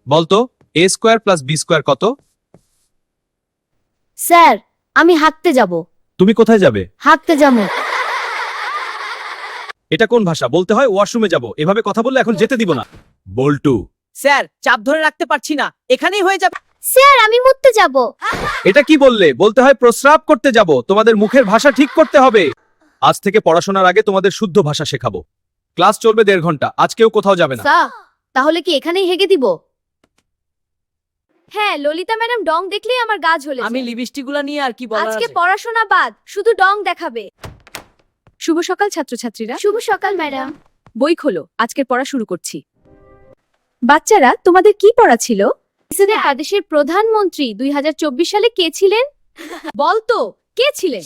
বলতো a square plus b square কত? Sir আমি হাঁটতে যাব। তুমি কোথায় যাবে? হাঁটতে যাবো। এটা কোন ভাষা? বলতে হয় ওয়াশরুমে যাব। এভাবে কথা বললে এখন যেতে দিব না। বল্টু, স্যার চাপ ধরে রাখতে পারছি না, এখানেই হয়ে যাবে। স্যার আমি মুততে যাব। এটা কি বললে? বলতে হয় প্রস্রাব করতে যাব। তোমাদের মুখের ভাষা ঠিক করতে হবে। আজ থেকে পড়াশোনার আগে তোমাদের শুদ্ধ ভাষা শেখাবো। ক্লাস চলবে 1.5 ঘন্টা। আজ কেউ কোথাও যাবে না। স্যার তাহলে কি এখানেই হেগে দিব? হ্যাঁ, ললিতা ম্যাডাম ডং দেখলেই আমার গা জ্বলে আমি যায়। লিপস্টিকগুলো নিয়ে আর কি বলার আজকে আছে? পড়াশোনা বাদ, শুধু ডং দেখাবে। শুভ সকাল ছাত্রছাত্রীরা। শুভ সকাল ম্যাডাম। বই খোলো, আজকের পড়া শুরু করছি। বাচ্চারা, তোমাদের কি পড়া ছিল? দেশের প্রধানমন্ত্রী 2024 সালে কে ছিলেন? বলতো কে ছিলেন?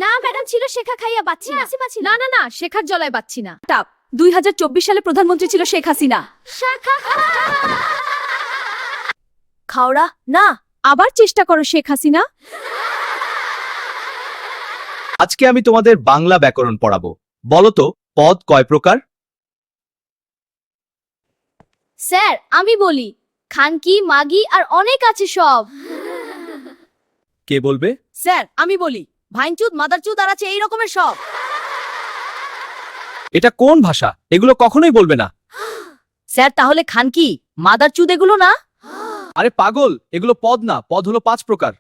না ম্যাডাম, ছিল শেখা খাইয়া বাচ্চি না। না না না, শেখার জলায় পাচ্ছি না। টাপ 2024 সালে প্রধানমন্ত্রী ছিল শেখ হাসিনা। খাওড়া না। আবার চেষ্টা করো শেখ হাসিনা। আজকে আমি তোমাদের বাংলা ব্যাকরণ পড়াবো। বলো তো পদ কয় প্রকার? স্যার আমি বলি, খানকি, মাগি আর অনেক আছে সব। কে বলবে? স্যার আমি বলি, ভাইনচুদ, মাদারচুদ আর আছে এই রকমের সব। এটা কোন ভাষা? এগুলো কখনোই বলবে না। স্যার তাহলে খানকি, মাদারচুদ এগুলো না? আরে পাগল, এগুলো পদ না। পদ হলো 5 প্রকার।